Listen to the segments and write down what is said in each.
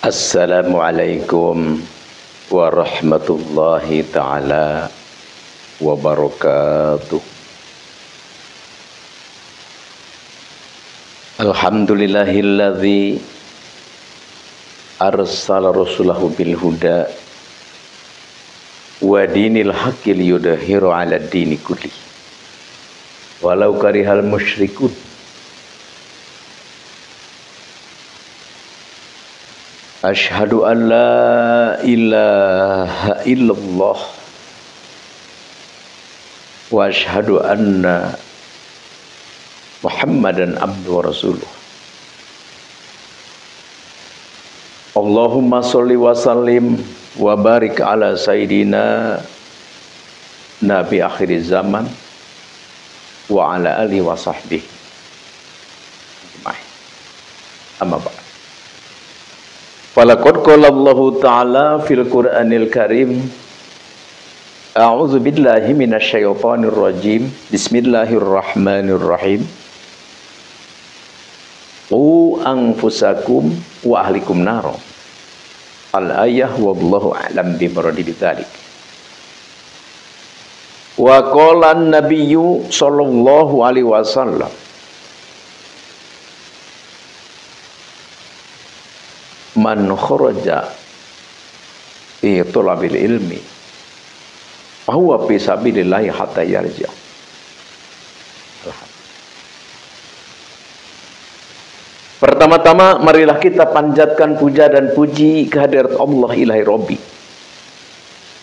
Assalamualaikum warahmatullahi ta'ala wabarakatuh. Alhamdulillahilladzi arsala rasulahu bil huda wa dinil haqqi liyudhiru 'ala dini kulli walau karihal musyrikun. Asyhadu an la ilaha illallah wa asyhadu anna Muhammadan abduhu wa rasuluh. Allahumma sholli wa sallim wa barik ala sayyidina nabi akhir zaman wa ala alihi wa sahbihi. Amma ba'd. Falaqad qala Allahu ta'ala fil Qur'anil Karim, a'udzu billahi minasyaitonir rajim, bismillahirrahmanirrahim. Qu anfusakum wa ahlikum nar. Al-ayah wallahu a'lam bimuradi bidzalik. Wa qala an-nabiyyu sallallahu alaihi wasallam, man kharaja fi thalabil ilmi fa huwa fi sabilillahi hatta yarji'. Pertama-tama marilah kita panjatkan puja dan puji kehadirat Allah ilahi Rabbi,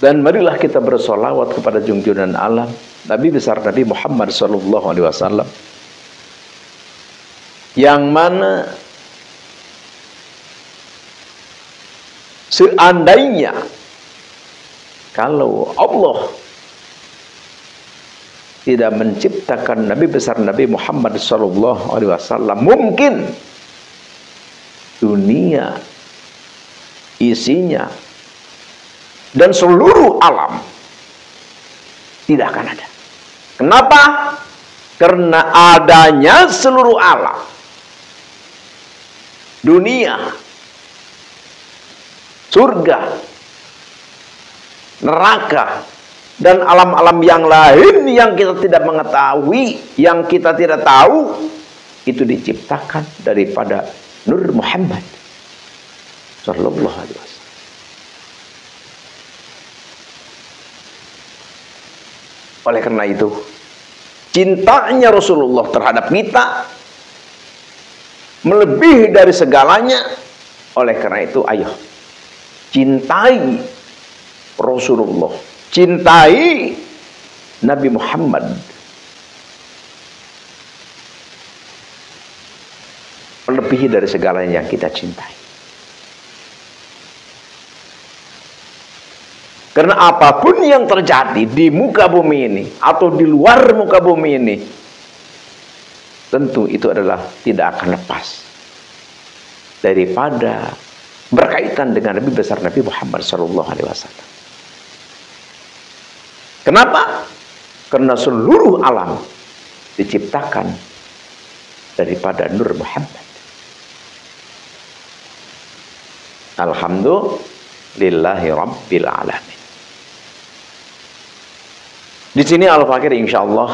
dan marilah kita bersolawat kepada junjungan alam Nabi besar Nabi Muhammad sallallahu alaihi wasallam, yang mana seandainya kalau Allah tidak menciptakan Nabi besar Nabi Muhammad sallallahu alaihi wasallam, mungkin dunia isinya dan seluruh alam tidak akan ada. Kenapa? Karena adanya seluruh alam, dunia, surga, neraka, dan alam-alam yang lain yang kita tidak mengetahui, yang kita tidak tahu, itu diciptakan daripada Nur Muhammad sallallahu alaihi wasallam. Oleh karena itu, cintanya Rasulullah terhadap kita melebihi dari segalanya. Oleh karena itu, ayo cintai Rasulullah, cintai Nabi Muhammad, melebihi dari segalanya yang kita cintai. Karena apapun yang terjadi di muka bumi ini atau di luar muka bumi ini, tentu itu adalah tidak akan lepas daripada berkaitan dengan Nabi besar Nabi Muhammad sallallahu alaihi wasallam. Kenapa? Karena seluruh alam diciptakan daripada Nur Muhammad. Alhamdulillahi rabbil alamin. Di sini Al-Fakir insyaallah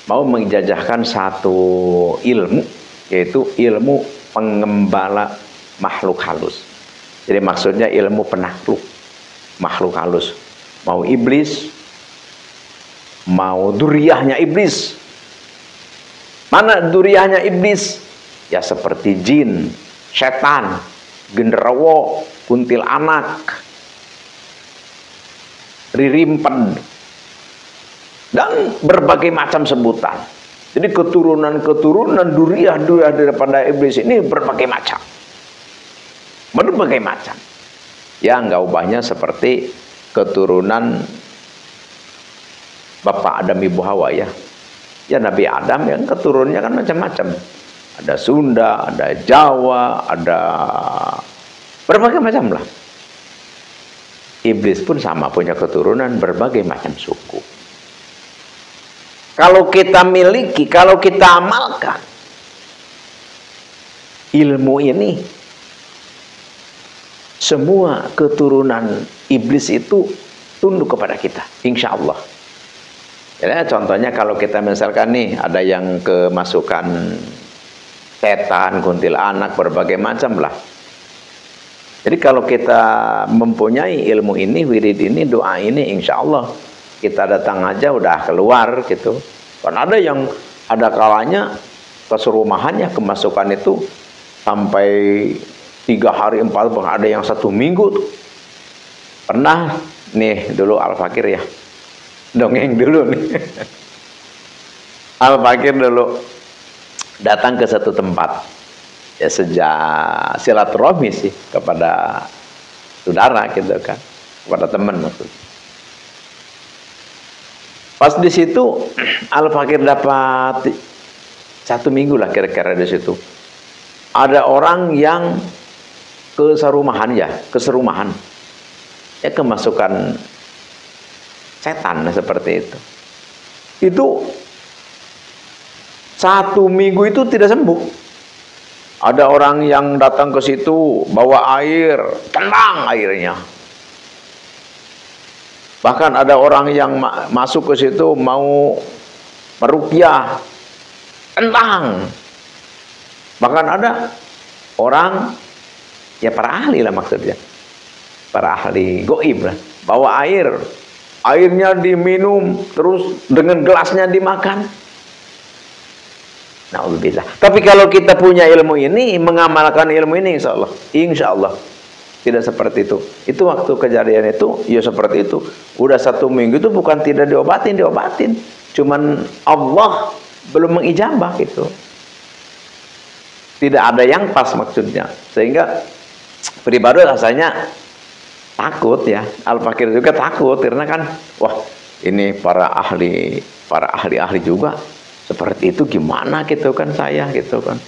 mau menjajahkan satu ilmu, yaitu ilmu pengembala makhluk halus. Jadi maksudnya ilmu penakluk makhluk halus, mau iblis, mau duriyahnya iblis. Mana duriyahnya iblis? Ya seperti jin, setan, genderuwo, kuntilanak, ririmpen, dan berbagai macam sebutan. Jadi keturunan-keturunan duriyah daripada iblis ini berbagai macam. Berbagai macam. Ya enggak ubahnya seperti keturunan Bapak Adam Ibu Hawa ya. Ya Nabi Adam yang keturunannya kan macam-macam. Ada Sunda, ada Jawa, ada berbagai macam lah. Iblis pun sama, punya keturunan berbagai macam suku. Kalau kita miliki, kalau kita amalkan ilmu ini, semua keturunan iblis itu tunduk kepada kita, insya Allah. Jadi contohnya kalau kita misalkan nih ada yang kemasukan setan, kuntilanak, berbagai macam lah. Jadi kalau kita mempunyai ilmu ini, wirid ini, doa ini, insya Allah kita datang aja udah keluar gitu. Kan ada yang ada kalanya keserumahannya kemasukan itu sampai 3 hari 4 hari, ada yang 1 minggu tuh. Pernah nih dulu Al-Fakir ya, dongeng dulu nih. Al-Fakir dulu datang ke satu tempat ya, sejak silaturahmi sih kepada saudara gitu kan, kepada teman maksudnya. Pas di situ Al-Fakir dapat 1 minggu lah kira-kira di situ. Ada orang yang keserumahan ya, kemasukan setan seperti itu. Itu 1 minggu itu tidak sembuh. Ada orang yang datang ke situ bawa air, tendang airnya. Bahkan ada orang yang masuk ke situ mau meruqyah, tendang. Bahkan ada orang, ya para ahli lah maksudnya, para ahli goib lah, bawa air, airnya diminum, terus dengan gelasnya dimakan. Na'udzubillah. Tapi kalau kita punya ilmu ini, mengamalkan ilmu ini, insya Allah tidak seperti itu. Itu waktu kejadian itu, ya seperti itu. Udah 1 minggu itu bukan tidak diobatin. Cuman Allah belum mengijabah gitu. Tidak ada yang pas maksudnya. Sehingga pribadi rasanya takut ya. Al-Fakir juga takut karena kan, wah ini para ahli juga seperti itu, gimana gitu kan saya gitu kan.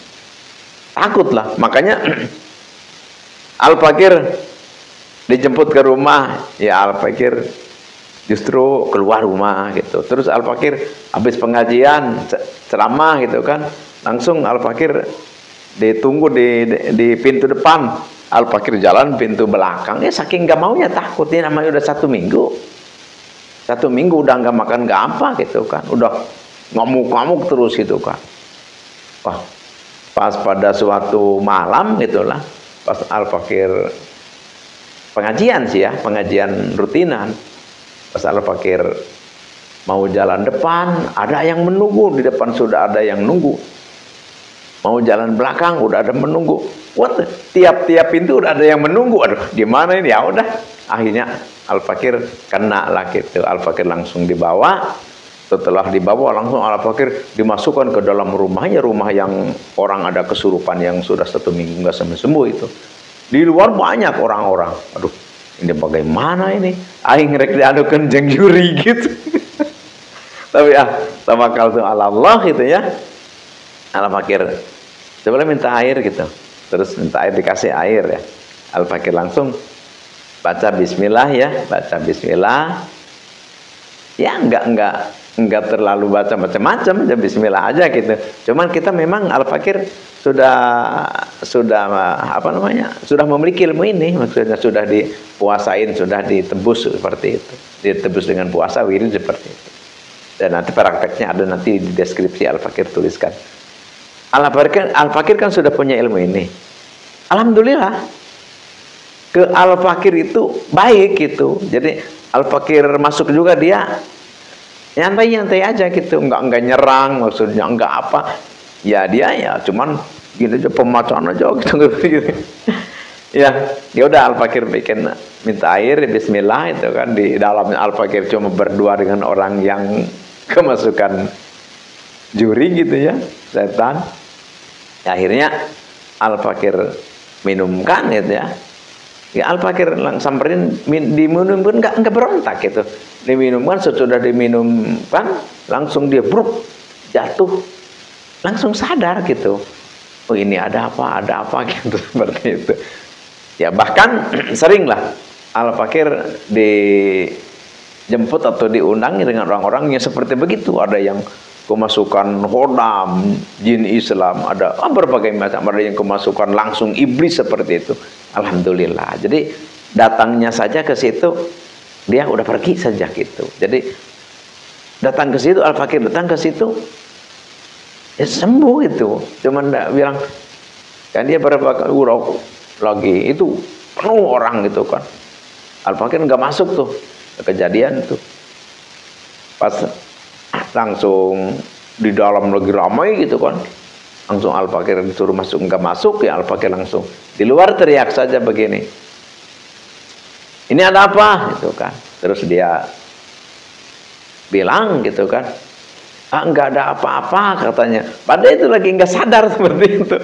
Takutlah. Makanya Al-Fakir dijemput ke rumah, ya Al-Fakir justru keluar rumah gitu. Terus Al-Fakir habis pengajian ceramah gitu kan, langsung Al-Fakir ditunggu di pintu depan. Al-Fakir jalan pintu belakang, ya saking gak maunya, takutnya namanya udah 1 minggu. 1 minggu udah gak makan gak apa gitu kan, udah ngamuk-ngamuk terus gitu kan. Wah, pas pada suatu malam gitulah, pas Al-Fakir pengajian sih ya, pengajian rutinan. Pas Al-Fakir mau jalan depan, ada yang menunggu di depan, sudah ada yang nunggu. Mau jalan belakang, udah ada menunggu. What? Tiap-tiap pintu udah ada yang menunggu. Aduh, gimana ini? Ya udah, akhirnya Al-Fakir kena lah gitu. Al-Fakir langsung dibawa. Setelah dibawa langsung Al-Fakir dimasukkan ke dalam rumahnya, rumah yang orang ada kesurupan yang sudah 1 minggu nggak sembuh itu. Di luar banyak orang-orang. Aduh, ini bagaimana ini? Aing rek diadukeun jeung juri gitu. Tapi tawakkaltu ala Allah gitu ya. Al-Fakir coba minta air gitu. Terus minta air, dikasih air ya. Al-Fakir langsung baca bismillah ya, baca bismillah. Ya enggak terlalu baca macam-macam, ya bismillah aja gitu. Cuman kita memang Al-Fakir sudah apa namanya? Sudah memiliki ilmu ini, maksudnya sudah dipuasain, sudah ditebus seperti itu. Ditebus dengan puasa wirid seperti itu. Dan nanti prakteknya ada nanti di deskripsi Al-Fakir tuliskan. Al-Fakir kan sudah punya ilmu ini. Alhamdulillah. Ke Al-Fakir itu baik gitu. Jadi Al-Fakir masuk juga dia nyantai-nyantai aja gitu, enggak nyerang, maksudnya enggak apa. Ya dia ya cuman gini aja, pemacaan aja gitu. Ya udah Al-Fakir minta air, bismillah itu kan, di dalamnya Al-Fakir cuma berdua dengan orang yang kemasukan juri gitu ya, setan. Ya, akhirnya Al-Fakir minumkan gitu ya. Ya Al-Fakir samperin, diminumkan enggak berontak gitu. Diminumkan, sesudah diminumkan langsung dia bruk jatuh, langsung sadar gitu. Oh ini ada apa gitu seperti itu. Ya bahkan seringlah Al-Fakir dijemput atau diundang dengan orang-orang yang seperti begitu. Ada yang kemasukan hodam, jin Islam, ada berbagai macam, ada yang kemasukan langsung iblis seperti itu. Alhamdulillah. Jadi datangnya saja ke situ, dia udah pergi saja gitu. Jadi datang ke situ, Al-Fakir datang ke situ, ya sembuh itu. Cuman enggak bilang, kan dia berapa kali lagi itu penuh orang gitu kan. Al-Fakir nggak masuk tuh, kejadian tuh. Pas langsung di dalam lagi ramai gitu kan, langsung Al-Fakir disuruh masuk, nggak masuk, ya Al-Fakir langsung di luar teriak saja begini, ini ada apa gitu kan. Terus dia bilang gitu kan, nggak ada apa-apa katanya. Padahal itu lagi nggak sadar seperti itu.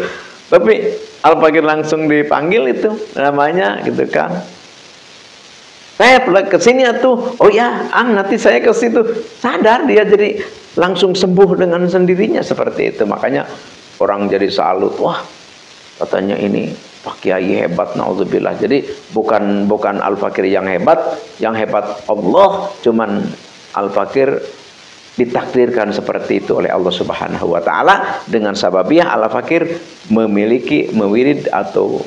Tapi Al-Fakir langsung dipanggil itu namanya gitu kan. Saya ke sini atuh. Oh ya, nanti saya ke situ. Sadar dia, jadi langsung sembuh dengan sendirinya seperti itu. Makanya orang jadi salut. Wah, katanya ini Pak Kiai hebat, naudzubillah. Jadi bukan Al-Fakir yang hebat Allah. Cuman Al-Fakir ditakdirkan seperti itu oleh Allah Subhanahu wa taala dengan sababiah Al-Fakir memiliki mewirid atau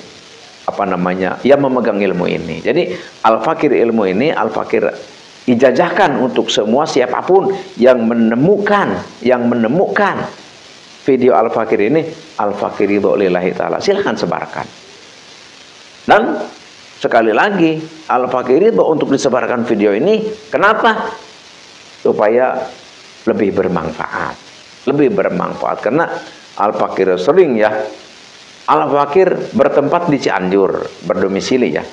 apa namanya, ya memegang ilmu ini. Jadi Al-Fakir ilmu ini Al-Fakir ijazahkan untuk semua siapapun yang menemukan video Al-Fakir ini, Al-Fakir ridho lillahi ta'ala, silahkan sebarkan. Dan sekali lagi Al-Fakir ridho untuk disebarkan video ini. Kenapa? Supaya lebih bermanfaat karena Al-Fakir sering ya, Al-Fakir bertempat di Cianjur, berdomisili ya.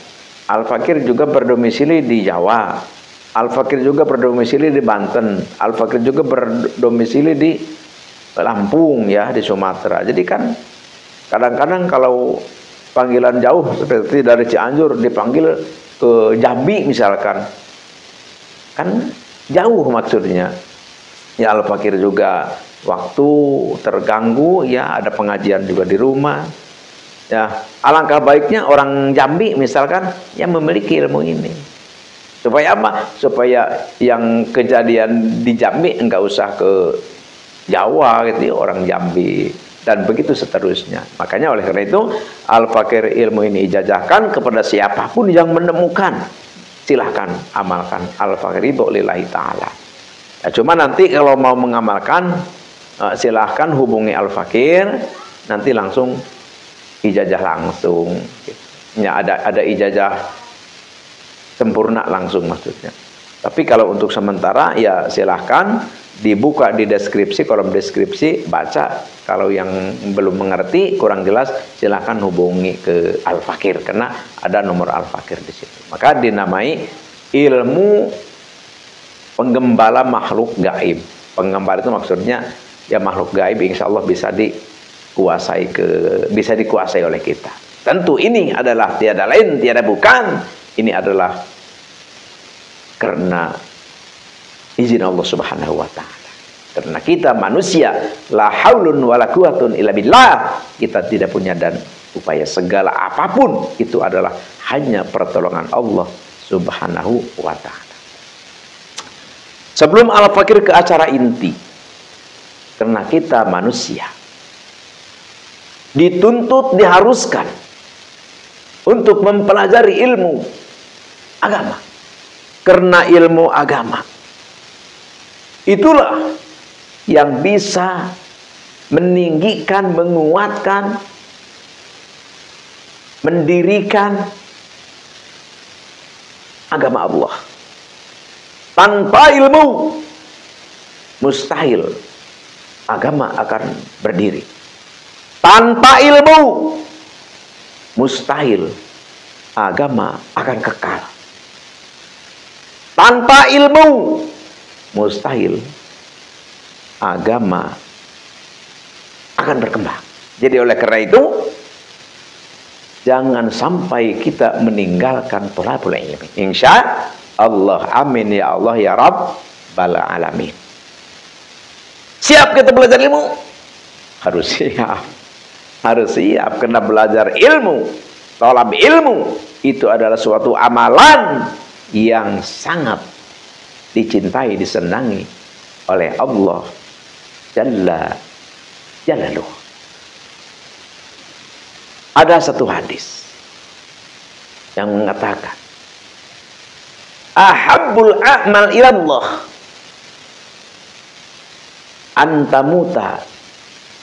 Al-Fakir juga berdomisili di Jawa. Al-Fakir juga berdomisili di Banten. Al-Fakir juga berdomisili di Lampung ya, di Sumatera. Jadi kan kadang-kadang kalau panggilan jauh seperti dari Cianjur dipanggil ke Jambi misalkan, kan jauh maksudnya. Ya Al-Fakir juga waktu terganggu ya, ada pengajian juga di rumah ya. Alangkah baiknya orang Jambi misalkan yang memiliki ilmu ini, supaya apa? Supaya yang kejadian di Jambi enggak usah ke Jawa gitu, orang Jambi, dan begitu seterusnya. Makanya oleh karena itu Al-Fakir ilmu ini ijazahkan kepada siapapun yang menemukan, silahkan amalkan. Al-Fakir ridho lillahi ta'ala. Ya, cuma nanti kalau mau mengamalkan, silahkan hubungi Al-Fakir, nanti langsung ijazah langsung. Ya, ada ijazah sempurna langsung maksudnya. Tapi kalau untuk sementara ya silahkan dibuka di deskripsi, kolom deskripsi, baca. Kalau yang belum mengerti, kurang jelas, silahkan hubungi ke Al-Fakir karena ada nomor Al-Fakir di situ. Maka dinamai ilmu penggembala makhluk gaib. Penggembala itu maksudnya ya makhluk gaib, insya Allah bisa dikuasai oleh kita. Tentu ini adalah tiada lain tiada bukan, ini adalah karena izin Allah Subhanahu wa taala. Karena kita manusia, la haulun wala quwwatun illa billah, kita tidak punya dan upaya segala apapun itu adalah hanya pertolongan Allah Subhanahu wa taala. Sebelum Al-Fakir ke acara inti, karena kita manusia dituntut, diharuskan untuk mempelajari ilmu agama. Karena ilmu agama itulah yang bisa meninggikan, menguatkan, mendirikan agama Allah. Tanpa ilmu mustahil agama akan berdiri. Tanpa ilmu mustahil agama akan kekal. Tanpa ilmu mustahil agama akan berkembang. Jadi oleh karena itu jangan sampai kita meninggalkan thalabul ilmi. Insya Allah, amin ya Allah ya Rabbal alamin. Siap kita belajar ilmu? Harus siap. Harus siap, karena belajar ilmu, thalab ilmu itu adalah suatu amalan yang sangat dicintai, disenangi oleh Allah Jalla Jalaluh. Ada satu hadis yang mengatakan, ahabbul a'mal ilallah antamuta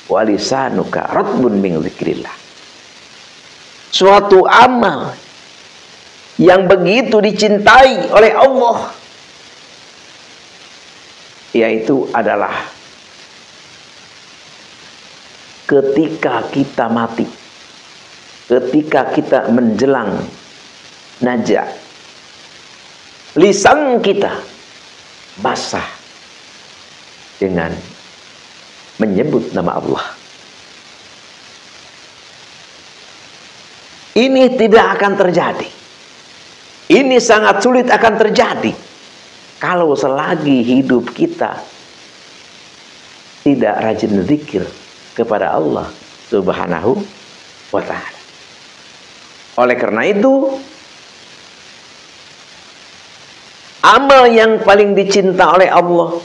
walisanuka ratbun min dzikrillah. Suatu amal yang begitu dicintai oleh Allah, yaitu adalah ketika kita mati, ketika kita menjelang najah, lisan kita basah dengan menyebut nama Allah. Ini tidak akan terjadi. Ini sangat sulit akan terjadi kalau selagi hidup kita tidak rajin zikir kepada Allah Subhanahu wa ta'ala. Oleh karena itu, amal yang paling dicinta oleh Allah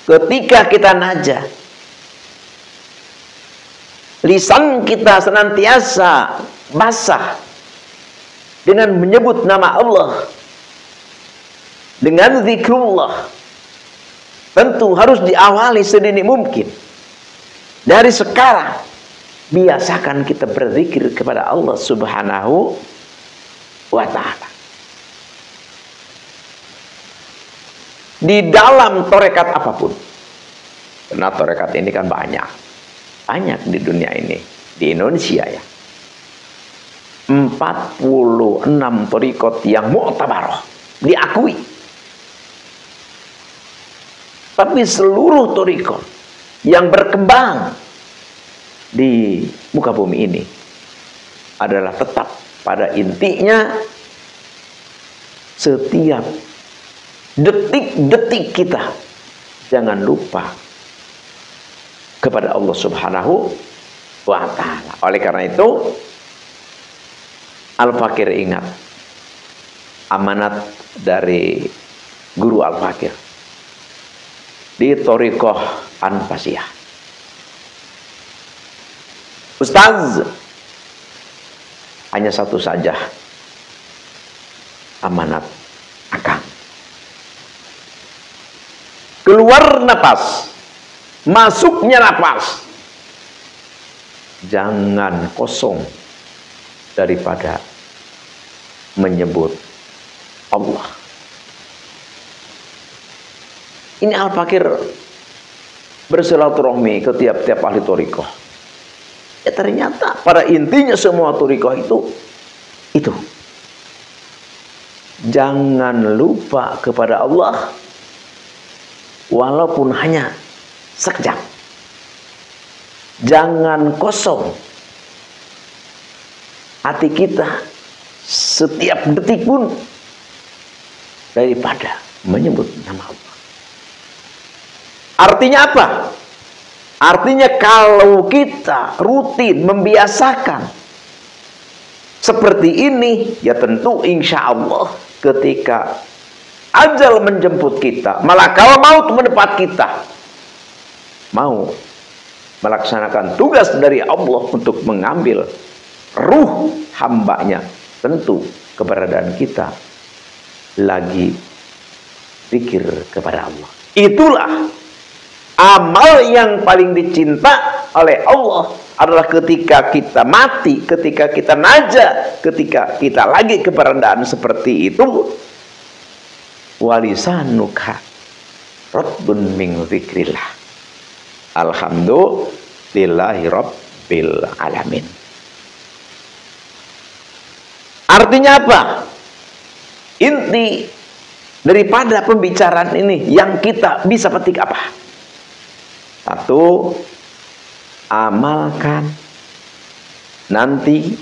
ketika kita najah, lisan kita senantiasa basah dengan menyebut nama Allah, dengan zikrullah. Tentu harus diawali sedini mungkin. Dari sekarang biasakan kita berzikir kepada Allah Subhanahu wa ta'ala. Di dalam torekat apapun, karena torekat ini kan banyak di dunia ini, di Indonesia ya, 46 torikot yang mu'tabaroh, diakui. Tapi seluruh torikot yang berkembang di muka bumi ini adalah tetap pada intinya, setiap detik-detik kita jangan lupa kepada Allah Subhanahu wa ta'ala. Oleh karena itu, Al-Fakir ingat amanat dari guru Al-Fakir di Thariqah Anfasiyah. Ustaz, hanya satu saja amanat akang. Keluar napas, masuknya napas, jangan kosong daripada menyebut Allah. Ini Al-Fakir bersilaturahmi ke tiap-tiap ahli thariqah. Ya ternyata pada intinya semua thariqah itu. Jangan lupa kepada Allah walaupun hanya sekejap. Jangan kosong hati kita setiap detik pun daripada menyebut nama Allah. Artinya apa? Artinya kalau kita rutin membiasakan seperti ini, ya tentu insya Allah ketika ajal menjemput kita, malakal maut mendepat kita, mau melaksanakan tugas dari Allah untuk mengambil ruh hambanya, tentu keberadaan kita lagi zikir kepada Allah. Itulah amal yang paling dicinta oleh Allah, adalah ketika kita mati, ketika kita najah, ketika kita lagi keberadaan seperti itu. Walisanuka ratbun min dzikrillah. Alhamdulillahi rabbil alamin. Artinya apa? Inti daripada pembicaraan ini yang kita bisa petik apa? Satu, amalkan nanti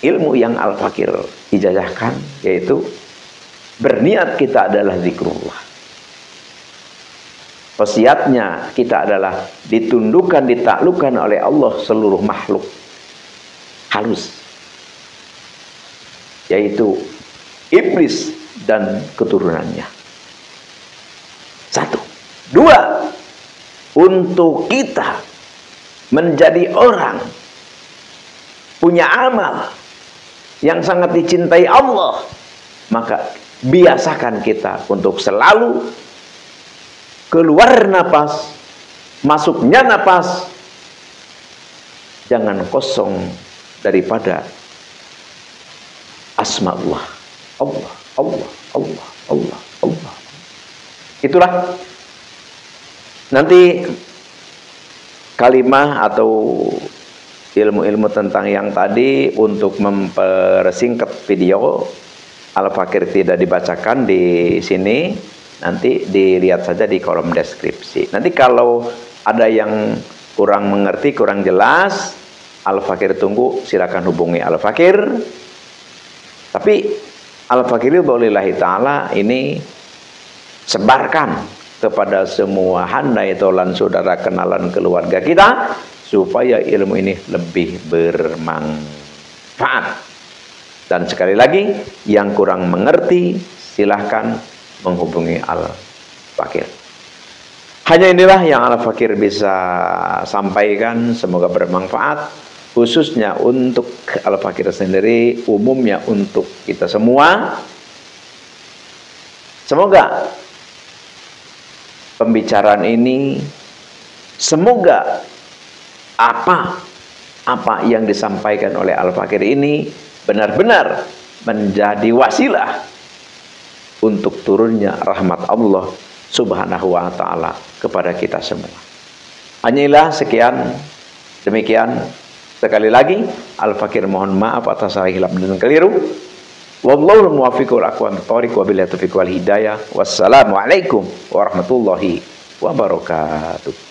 ilmu yang Al-Fakir ijazahkan, yaitu berniat kita adalah zikrullah. Wasiatnya kita adalah ditundukkan, ditaklukkan oleh Allah seluruh makhluk halus, yaitu iblis dan keturunannya. Satu. Dua, untuk kita menjadi orang punya amal yang sangat dicintai Allah, maka biasakan kita untuk selalu keluar napas, masuknya napas, jangan kosong daripada asma Allah. Allah, Allah, Allah, Allah, Allah. Itulah nanti kalimah atau ilmu-ilmu tentang yang tadi. Untuk mempersingkat video, Al-Fakir tidak dibacakan di sini, nanti dilihat saja di kolom deskripsi. Nanti kalau ada yang kurang mengerti, kurang jelas, Al-Fakir tunggu, silakan hubungi Al-Fakir. Tapi Al-Fakir billahi ta'ala ini sebarkan kepada semua handai tolan saudara kenalan keluarga kita, supaya ilmu ini lebih bermanfaat. Dan sekali lagi, yang kurang mengerti silahkan menghubungi Al-Fakir. Hanya inilah yang Al-Fakir bisa sampaikan, semoga bermanfaat, khususnya untuk Al-Fakir sendiri, umumnya untuk kita semua. Semoga pembicaraan ini, semoga apa yang disampaikan oleh Al-Fakir ini benar-benar menjadi wasilah untuk turunnya rahmat Allah Subhanahu wa ta'ala kepada kita semua. Hanyalah sekian, demikian. Sekali lagi, Al-Fakir mohon maaf atas salah hilaf dan keliru. Wallahul muwaffiq wal aqwamit thoriq, wabillahi taufiq wal hidayah. Wassalamualaikum warahmatullahi wabarakatuh.